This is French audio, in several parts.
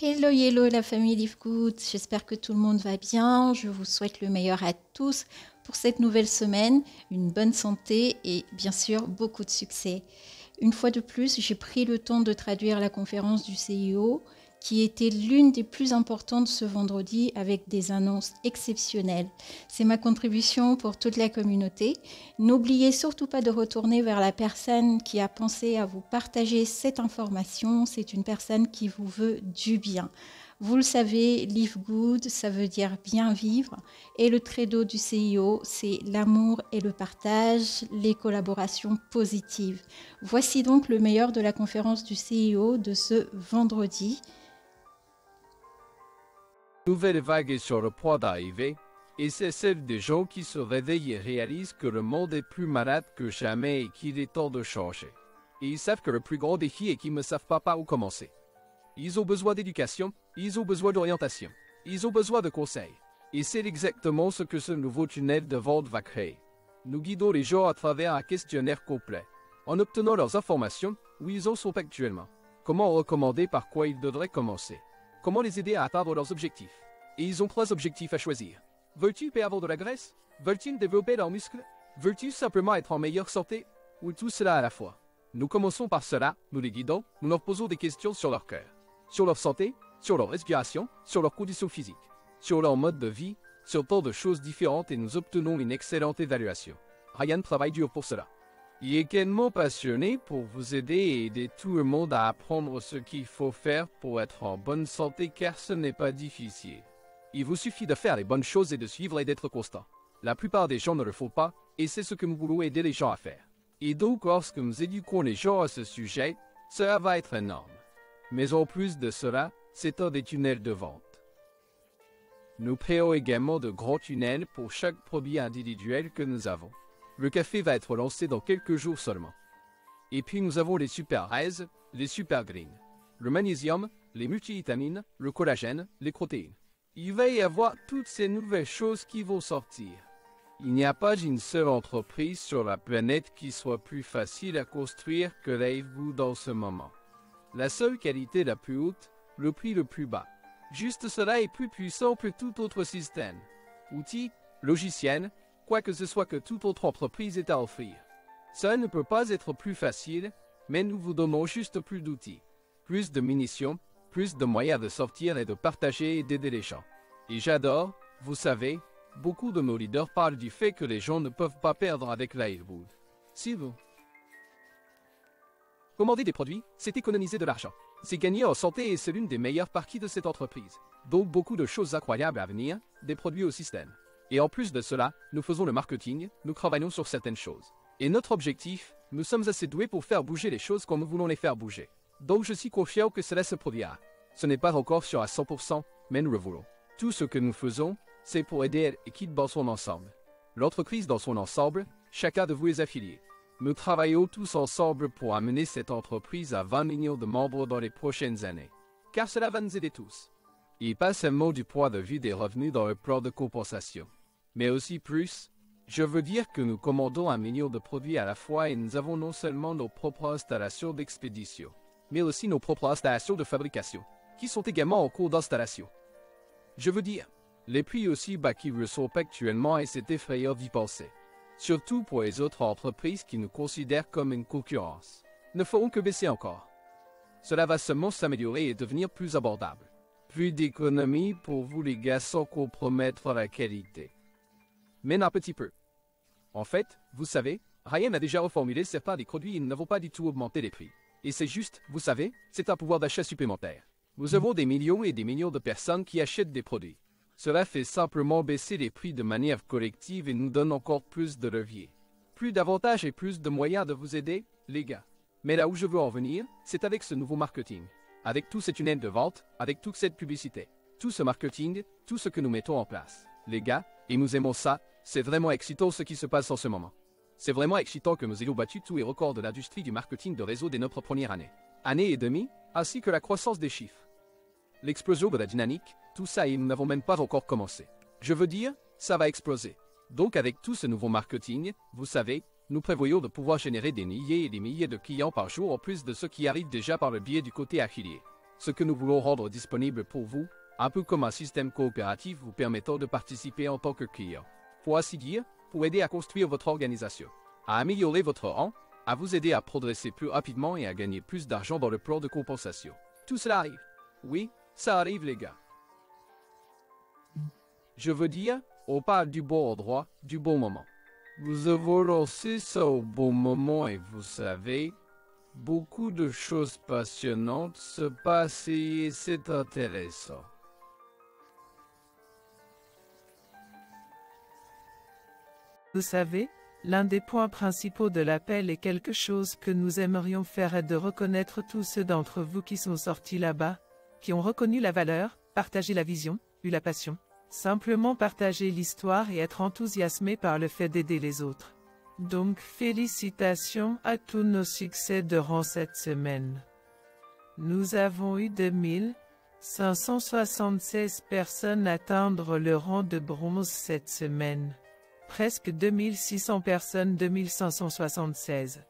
Hello, hello la famille Live Good, j'espère que tout le monde va bien, je vous souhaite le meilleur à tous pour cette nouvelle semaine, une bonne santé et bien sûr beaucoup de succès. Une fois de plus, j'ai pris le temps de traduire la conférence du CIO qui était l'une des plus importantes ce vendredi avec des annonces exceptionnelles. C'est ma contribution pour toute la communauté. N'oubliez surtout pas de retourner vers la personne qui a pensé à vous partager cette information. C'est une personne qui vous veut du bien. Vous le savez, Live Good, ça veut dire bien vivre. Et le credo du CIO, c'est l'amour et le partage, les collaborations positives. Voici donc le meilleur de la conférence du CIO de ce vendredi. Nouvelle vague est sur le point d'arriver, et c'est celle des gens qui se réveillent et réalisent que le monde est plus malade que jamais et qu'il est temps de changer. Et ils savent que le plus grand défi est qu'ils ne savent pas par où commencer. Ils ont besoin d'éducation, ils ont besoin d'orientation, ils ont besoin de conseils. Et c'est exactement ce que ce nouveau tunnel de vente va créer. Nous guidons les gens à travers un questionnaire complet, en obtenant leurs informations où ils en sont actuellement. Comment recommander par quoi ils devraient commencer. Comment les aider à atteindre leurs objectifs. Et ils ont 3 objectifs à choisir. Veulent-ils perdre de la graisse? Veulent-ils développer leurs muscles? Veulent-ils simplement être en meilleure santé? Ou tout cela à la fois? Nous commençons par cela, nous les guidons, nous leur posons des questions sur leur cœur, sur leur santé, sur leur respiration, sur leurs conditions physiques, sur leur mode de vie, sur tant de choses différentes et nous obtenons une excellente évaluation. Ryan travaille dur pour cela. Il est également passionné pour vous aider et aider tout le monde à apprendre ce qu'il faut faire pour être en bonne santé car ce n'est pas difficile. Il vous suffit de faire les bonnes choses et de suivre et d'être constant. La plupart des gens ne le font pas et c'est ce que nous voulons aider les gens à faire. Et donc lorsque nous éduquons les gens à ce sujet, cela va être énorme. Mais en plus de cela, c'est un des tunnels de vente. Nous créons également de grands tunnels pour chaque produit individuel que nous avons. Le café va être lancé dans quelques jours seulement. Et puis nous avons les super rays, les super greens, le magnésium, les multivitamines, le collagène, les protéines. Il va y avoir toutes ces nouvelles choses qui vont sortir. Il n'y a pas une seule entreprise sur la planète qui soit plus facile à construire que Live Good dans ce moment. La seule qualité la plus haute, le prix le plus bas. Juste cela est plus puissant que tout autre système. Outils, logiciels, quoi que ce soit que toute autre entreprise ait à offrir. Ça ne peut pas être plus facile, mais nous vous donnons juste plus d'outils, plus de munitions, plus de moyens de sortir et de partager et d'aider les gens. Et j'adore, vous savez, beaucoup de nos leaders parlent du fait que les gens ne peuvent pas perdre avec Live Good. Si vous commander des produits, c'est économiser de l'argent. C'est gagner en santé et c'est l'une des meilleures parties de cette entreprise. Donc beaucoup de choses incroyables à venir, des produits au système. Et en plus de cela, nous faisons le marketing, nous travaillons sur certaines choses. Et notre objectif, nous sommes assez doués pour faire bouger les choses comme nous voulons les faire bouger. Donc je suis confiant que cela se produira. Ce n'est pas encore sûr à 100%, mais nous le voulons. Tout ce que nous faisons, c'est pour aider l'équipe dans son ensemble. L'entreprise dans son ensemble, chacun de vous est affilié. Nous travaillons tous ensemble pour amener cette entreprise à 20 millions de membres dans les prochaines années. Car cela va nous aider tous. Et pas seulement du point de vue des revenus dans le plan de compensation. Mais aussi plus, je veux dire que nous commandons 1 million de produits à la fois et nous avons non seulement nos propres installations d'expédition, mais aussi nos propres installations de fabrication, qui sont également en cours d'installation. Je veux dire, les prix aussi bas qu'ils le sont actuellement et c'est effrayant d'y penser. Surtout pour les autres entreprises qui nous considèrent comme une concurrence. Ne feront que baisser encore. Cela va seulement s'améliorer et devenir plus abordable. Plus d'économies pour vous les gars sans compromettre la qualité. Mais un petit peu. En fait, vous savez, Ryan a déjà reformulé certains des produits et nous n'avons pas du tout augmenté les prix. Et c'est juste, vous savez, c'est un pouvoir d'achat supplémentaire. Nous avons des millions et des millions de personnes qui achètent des produits. Cela fait simplement baisser les prix de manière collective et nous donne encore plus de levier. Plus d'avantages et plus de moyens de vous aider, les gars. Mais là où je veux en venir, c'est avec ce nouveau marketing. Avec tout ce tunnel de vente, avec toute cette publicité. Tout ce marketing, tout ce que nous mettons en place. Les gars, et nous aimons ça, c'est vraiment excitant ce qui se passe en ce moment. C'est vraiment excitant que nous ayons battu tous les records de l'industrie du marketing de réseau dès notre première année. Année et demie, ainsi que la croissance des chiffres. L'explosion de la dynamique, tout ça et nous n'avons même pas encore commencé. Je veux dire, ça va exploser. Donc avec tout ce nouveau marketing, vous savez, nous prévoyons de pouvoir générer des milliers et des milliers de clients par jour en plus de ceux qui arrivent déjà par le biais du côté affilié. ce que nous voulons rendre disponible pour vous, un peu comme un système coopératif vous permettant de participer en tant que client. Pour ainsi dire, pour aider à construire votre organisation, à améliorer votre rang, à vous aider à progresser plus rapidement et à gagner plus d'argent dans le plan de compensation. Tout cela arrive. Oui, ça arrive les gars. Je veux dire, on parle du bon endroit, du bon moment. Vous avez lancé ça au bon moment et vous savez, beaucoup de choses passionnantes se passent et c'est intéressant. Vous savez, l'un des points principaux de l'appel est quelque chose que nous aimerions faire est de reconnaître tous ceux d'entre vous qui sont sortis là-bas, qui ont reconnu la valeur, partagé la vision, eu la passion, simplement partager l'histoire et être enthousiasmé par le fait d'aider les autres. Donc félicitations à tous nos succès durant cette semaine. Nous avons eu 2576 personnes atteindre le rang de bronze cette semaine. Presque 2600 personnes 2576.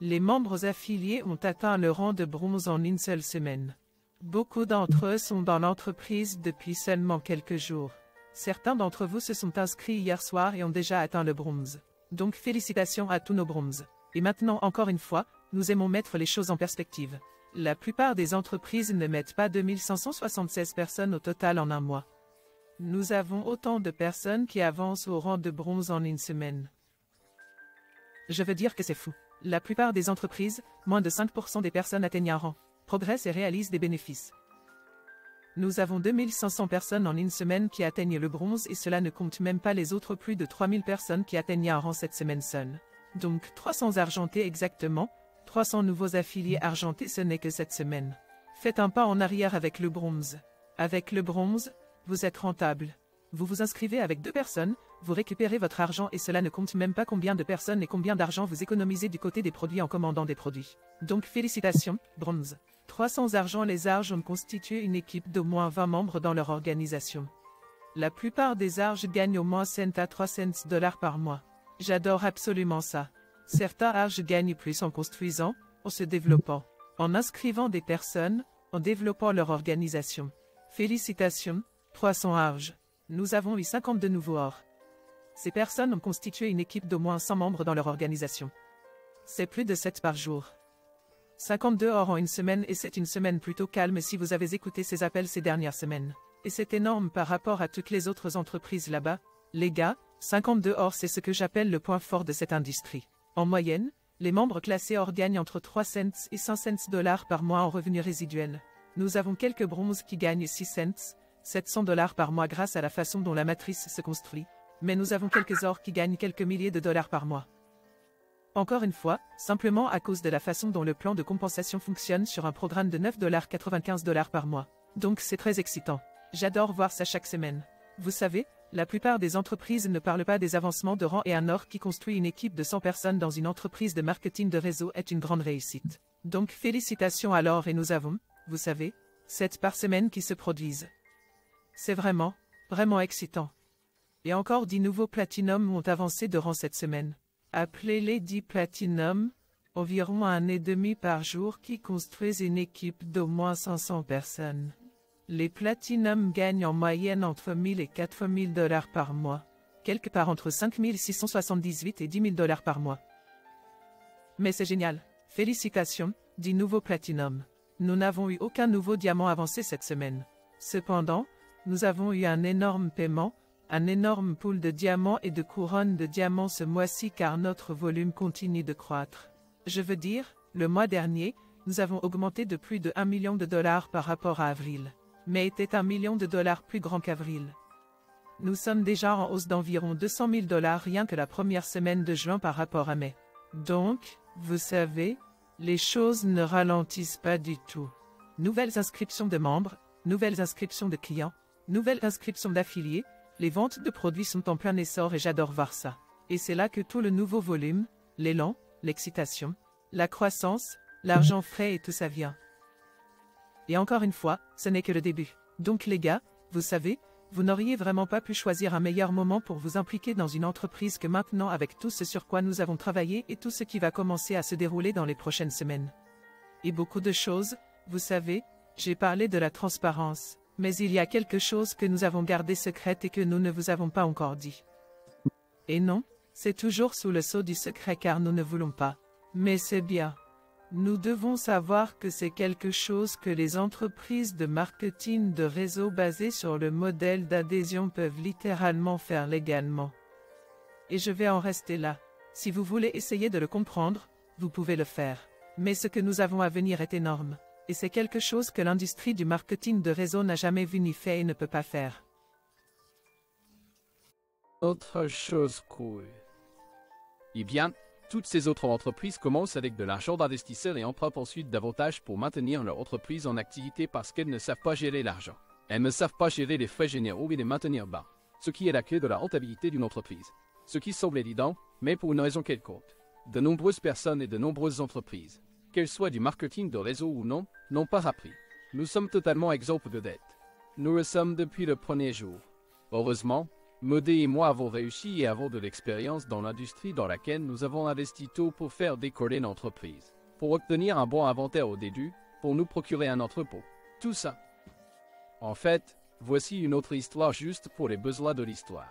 Les membres affiliés ont atteint le rang de bronze en une seule semaine. Beaucoup d'entre eux sont dans l'entreprise depuis seulement quelques jours. Certains d'entre vous se sont inscrits hier soir et ont déjà atteint le bronze. Donc félicitations à tous nos bronzes. Et maintenant encore une fois, nous aimons mettre les choses en perspective. La plupart des entreprises ne mettent pas 2576 personnes au total en un mois. Nous avons autant de personnes qui avancent au rang de bronze en une semaine. Je veux dire que c'est fou. La plupart des entreprises, moins de 5% des personnes atteignent un rang, progressent et réalisent des bénéfices. Nous avons 2500 personnes en une semaine qui atteignent le bronze et cela ne compte même pas les autres plus de 3000 personnes qui atteignent un rang cette semaine seule. Donc 300 argentés exactement, 300 nouveaux affiliés argentés ce n'est que cette semaine. Faites un pas en arrière avec le bronze. Avec le bronze, vous êtes rentable. Vous vous inscrivez avec 2 personnes, vous récupérez votre argent et cela ne compte même pas combien de personnes et combien d'argent vous économisez du côté des produits en commandant des produits. Donc félicitations, bronze. 300 argent. Les arges ont constitué une équipe d'au moins 20 membres dans leur organisation. La plupart des arges gagnent au moins 100 à 300 $ par mois. J'adore absolument ça. Certains arges gagnent plus en construisant, en se développant, en inscrivant des personnes, en développant leur organisation. Félicitations, 300 arges. Nous avons eu 52 nouveaux ors. Ces personnes ont constitué une équipe d'au moins 100 membres dans leur organisation. C'est plus de 7 par jour. 52 ors en une semaine et c'est une semaine plutôt calme si vous avez écouté ces appels ces dernières semaines. Et c'est énorme par rapport à toutes les autres entreprises là-bas. Les gars, 52 ors c'est ce que j'appelle le point fort de cette industrie. En moyenne, les membres classés or gagnent entre 3 cents et 5 cents $ par mois en revenus résiduels. Nous avons quelques bronzes qui gagnent 6 cents, 700 $ par mois grâce à la façon dont la matrice se construit. Mais nous avons quelques ors qui gagnent quelques milliers de dollars par mois. Encore une fois, simplement à cause de la façon dont le plan de compensation fonctionne sur un programme de 9,95 $ par mois. Donc c'est très excitant. J'adore voir ça chaque semaine. Vous savez, la plupart des entreprises ne parlent pas des avancements de rang et un or qui construit une équipe de 100 personnes dans une entreprise de marketing de réseau est une grande réussite. Donc félicitations alors et nous avons, vous savez, 7 par semaine qui se produisent. C'est vraiment, vraiment excitant. Et encore 10 nouveaux Platinum ont avancé de rang cette semaine. Appelez-les 10 Platinum, environ 1,5 par jour qui construisent une équipe d'au moins 500 personnes. Les Platinum gagnent en moyenne entre 1000 et 4000 $ par mois, quelque part entre 5678 et 10 000 $ par mois. Mais c'est génial. Félicitations, 10 nouveaux Platinum. Nous n'avons eu aucun nouveau diamant avancé cette semaine. Cependant, nous avons eu un énorme paiement, un énorme pool de diamants et de couronnes de diamants ce mois-ci car notre volume continue de croître. Je veux dire, le mois dernier, nous avons augmenté de plus de 1 million de $ par rapport à avril, mais était 1 million de $ plus grand qu'avril. Nous sommes déjà en hausse d'environ 200 000 $ rien que la première semaine de juin par rapport à mai. Donc, vous savez, les choses ne ralentissent pas du tout. Nouvelles inscriptions de membres, nouvelles inscriptions de clients, nouvelles inscriptions d'affiliés, les ventes de produits sont en plein essor et j'adore voir ça. Et c'est là que tout le nouveau volume, l'élan, l'excitation, la croissance, l'argent frais et tout ça vient. Et encore une fois, ce n'est que le début. Donc les gars, vous savez, vous n'auriez vraiment pas pu choisir un meilleur moment pour vous impliquer dans une entreprise que maintenant avec tout ce sur quoi nous avons travaillé et tout ce qui va commencer à se dérouler dans les prochaines semaines. Et beaucoup de choses, vous savez, J'ai parlé de la transparence, mais il y a quelque chose que nous avons gardé secrète et que nous ne vous avons pas encore dit. Et non, c'est toujours sous le sceau du secret car nous ne voulons pas. Mais c'est bien. Nous devons savoir que c'est quelque chose que les entreprises de marketing de réseau basées sur le modèle d'adhésion peuvent littéralement faire légalement. Et je vais en rester là. Si vous voulez essayer de le comprendre, vous pouvez le faire. Mais ce que nous avons à venir est énorme. Et c'est quelque chose que l'industrie du marketing de réseau n'a jamais vu ni fait et ne peut pas faire. Autre chose cool. Eh bien, toutes ces autres entreprises commencent avec de l'argent d'investisseurs et empruntent ensuite davantage pour maintenir leur entreprise en activité parce qu'elles ne savent pas gérer l'argent. Elles ne savent pas gérer les frais généraux et les maintenir bas, ce qui est la clé de la rentabilité d'une entreprise. Ce qui semble évident, mais pour une raison quelconque. De nombreuses personnes et de nombreuses entreprises, qu'elles soient du marketing de réseau ou non, n'ont pas appris. Nous sommes totalement exempts de dettes. Nous le sommes depuis le premier jour. Heureusement, Modé et moi avons réussi et avons de l'expérience dans l'industrie dans laquelle nous avons investi tôt pour faire décoller l'entreprise, pour obtenir un bon inventaire au début, pour nous procurer un entrepôt. Tout ça. En fait, voici une autre histoire juste pour les besoins de l'histoire.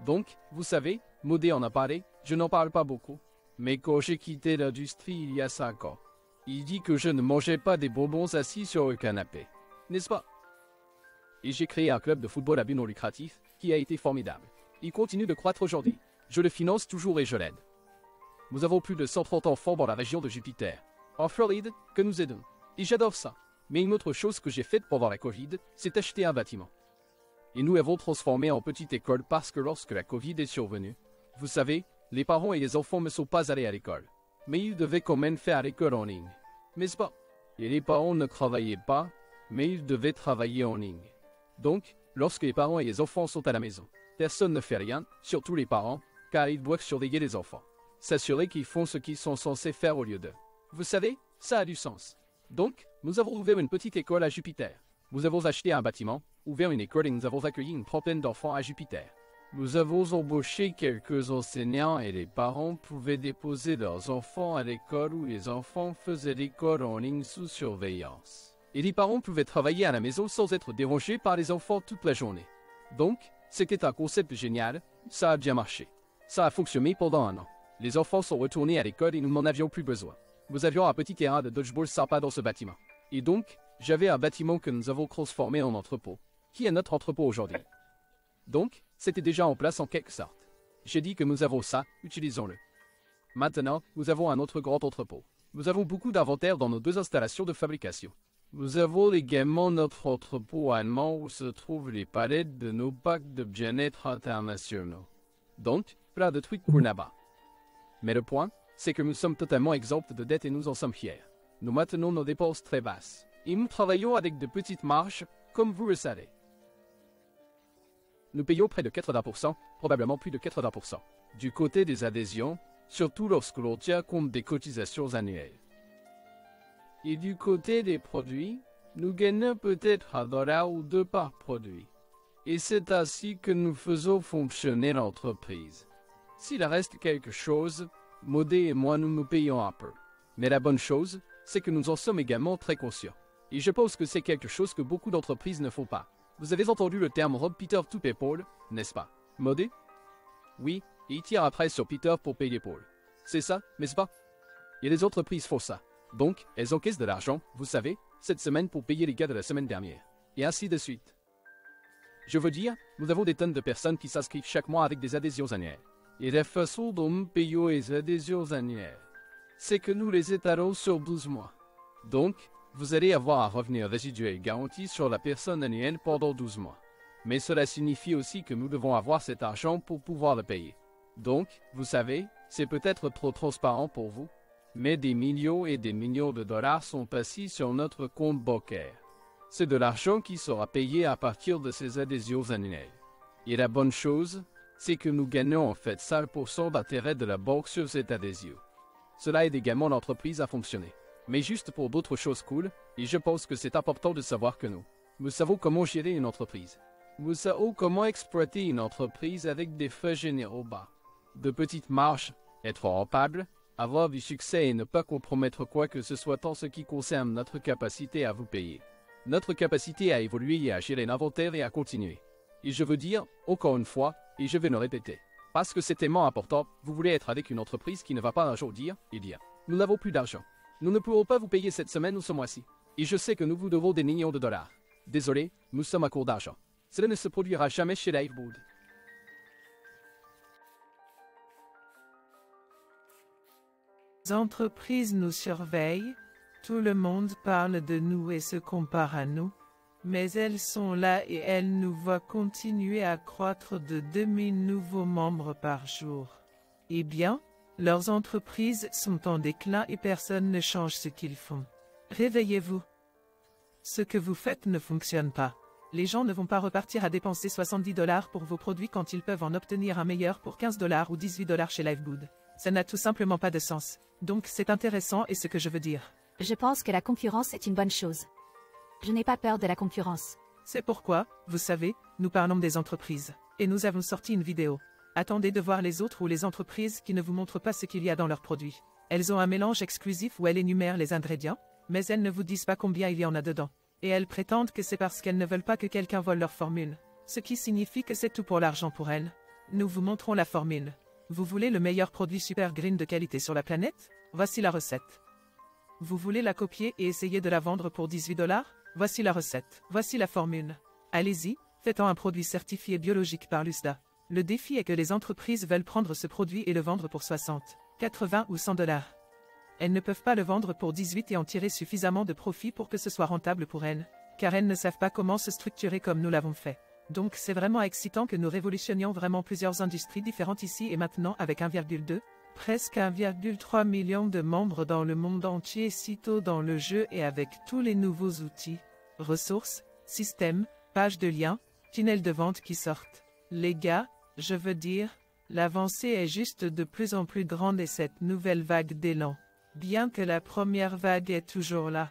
Donc, vous savez, Modé en a parlé, je n'en parle pas beaucoup. Mais quand j'ai quitté l'industrie il y a 5 ans, il dit que je ne mangeais pas des bonbons assis sur le canapé. N'est-ce pas? Et j'ai créé un club de football à but non lucratif, qui a été formidable. Il continue de croître aujourd'hui. Je le finance toujours et je l'aide. Nous avons plus de 130 enfants dans la région de Jupiter, en Floride, que nous aidons. Et j'adore ça. Mais une autre chose que j'ai faite pendant la Covid, c'est acheter un bâtiment. Et nous avons transformé en petite école parce que lorsque la Covid est survenue, vous savez, les parents et les enfants ne sont pas allés à l'école. Mais ils devaient quand même faire l'école en ligne. N'est-ce pas? Et les parents ne travaillaient pas, mais ils devaient travailler en ligne. Donc, lorsque les parents et les enfants sont à la maison, personne ne fait rien, surtout les parents, car ils doivent surveiller les enfants. S'assurer qu'ils font ce qu'ils sont censés faire au lieu d'eux. Vous savez, ça a du sens. Donc, nous avons ouvert une petite école à Jupiter. Nous avons acheté un bâtiment, ouvert une école et nous avons accueilli une trentaine d'enfants à Jupiter. Nous avons embauché quelques enseignants et les parents pouvaient déposer leurs enfants à l'école où les enfants faisaient l'école en ligne sous surveillance. Et les parents pouvaient travailler à la maison sans être dérangés par les enfants toute la journée. Donc, c'était un concept génial, ça a bien marché. Ça a fonctionné pendant 1 an. Les enfants sont retournés à l'école et nous n'en avions plus besoin. Nous avions un petit terrain de dodgeball sympa dans ce bâtiment. Et donc, j'avais un bâtiment que nous avons transformé en entrepôt, qui est notre entrepôt aujourd'hui. Donc, c'était déjà en place en quelque sorte. J'ai dit que nous avons ça, utilisons-le. Maintenant, nous avons un autre grand entrepôt. Nous avons beaucoup d'inventaire dans nos 2 installations de fabrication. Nous avons également notre entrepôt allemand où se trouvent les palettes de nos packs de bien-être internationaux. Donc, plein de trucs pour là-bas. Mais le point, c'est que nous sommes totalement exempts de dettes et nous en sommes fiers. Nous maintenons nos dépenses très basses. Et nous travaillons avec de petites marges, comme vous le savez. Nous payons près de 80%, probablement plus de 80%, du côté des adhésions, surtout lorsque l'on tient compte des cotisations annuelles. Et du côté des produits, nous gagnons peut-être $1 ou 2 par produit. Et c'est ainsi que nous faisons fonctionner l'entreprise. S'il reste quelque chose, Modé et moi nous payons un peu. Mais la bonne chose, c'est que nous en sommes également très conscients. Et je pense que c'est quelque chose que beaucoup d'entreprises ne font pas. Vous avez entendu le terme Rob Peter to pay Paul, n'est-ce pas? Modé? Oui, et il tire après sur Peter pour payer Paul. C'est ça, n'est-ce pas? Et les entreprises font ça. Donc, elles encaissent de l'argent, vous savez, cette semaine pour payer les gars de la semaine dernière. Et ainsi de suite. Je veux dire, nous avons des tonnes de personnes qui s'inscrivent chaque mois avec des adhésions annuelles. Et la façon dont nous payons les adhésions annuelles, c'est que nous les étalons sur 12 mois. Donc, vous allez avoir un revenu résiduel garanti sur la personne annuelle pendant 12 mois. Mais cela signifie aussi que nous devons avoir cet argent pour pouvoir le payer. Donc, vous savez, c'est peut-être trop transparent pour vous, mais des millions et des millions de dollars sont assis sur notre compte bancaire. C'est de l'argent qui sera payé à partir de ces adhésions annuelles. Et la bonne chose, c'est que nous gagnons en fait 5% d'intérêt de la banque sur cette adhésion. Cela aide également l'entreprise à fonctionner. Mais juste pour d'autres choses cool, et je pense que c'est important de savoir que nous savons comment gérer une entreprise. Nous savons comment exploiter une entreprise avec des frais généraux bas, de petites marges, être rentable, avoir du succès et ne pas compromettre quoi que ce soit en ce qui concerne notre capacité à vous payer. notre capacité à évoluer et à gérer l'inventaire et à continuer. Et je veux dire, encore une fois, et je vais le répéter, parce que c'est tellement important, vous voulez être avec une entreprise qui ne va pas un jour dire, nous n'avons plus d'argent. Nous ne pourrons pas vous payer cette semaine ou ce mois-ci. Et je sais que nous vous devons des millions de dollars. Désolé, nous sommes à court d'argent. Cela ne se produira jamais chez Liveboot. Les entreprises nous surveillent, tout le monde parle de nous et se compare à nous, mais elles sont là et elles nous voient continuer à croître de 2000 nouveaux membres par jour. Eh bien, leurs entreprises sont en déclin et personne ne change ce qu'ils font. Réveillez-vous. Ce que vous faites ne fonctionne pas. Les gens ne vont pas repartir à dépenser 70 $ pour vos produits quand ils peuvent en obtenir un meilleur pour 15 $ ou 18 $ chez Liveboot. Ça n'a tout simplement pas de sens. Donc c'est intéressant et ce que je veux dire. Je pense que la concurrence est une bonne chose. Je n'ai pas peur de la concurrence. C'est pourquoi, vous savez, nous parlons des entreprises. Et nous avons sorti une vidéo. Attendez de voir les autres ou les entreprises qui ne vous montrent pas ce qu'il y a dans leurs produits. Elles ont un mélange exclusif où elles énumèrent les ingrédients, mais elles ne vous disent pas combien il y en a dedans. Et elles prétendent que c'est parce qu'elles ne veulent pas que quelqu'un vole leur formule. Ce qui signifie que c'est tout pour l'argent pour elles. Nous vous montrons la formule. Vous voulez le meilleur produit super green de qualité sur la planète? Voici la recette. Vous voulez la copier et essayer de la vendre pour 18 $? Voici la recette. Voici la formule. Allez-y, faites-en un produit certifié biologique par l'USDA. Le défi est que les entreprises veulent prendre ce produit et le vendre pour 60, 80 ou 100 $. Elles ne peuvent pas le vendre pour 18 et en tirer suffisamment de profit pour que ce soit rentable pour elles, car elles ne savent pas comment se structurer comme nous l'avons fait. Donc c'est vraiment excitant que nous révolutionnions vraiment plusieurs industries différentes ici et maintenant avec 1,2, presque 1,3 million de membres dans le monde entier sitôt dans le jeu et avec tous les nouveaux outils, ressources, systèmes, pages de liens, tunnels de vente qui sortent. Les gars, je veux dire, l'avancée est juste de plus en plus grande et cette nouvelle vague d'élan, bien que la première vague est toujours là.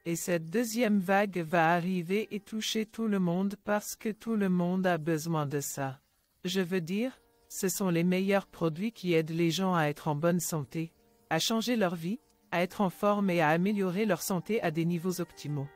Et cette deuxième vague va arriver et toucher tout le monde parce que tout le monde a besoin de ça. Je veux dire, ce sont les meilleurs produits qui aident les gens à être en bonne santé, à changer leur vie, à être en forme et à améliorer leur santé à des niveaux optimaux.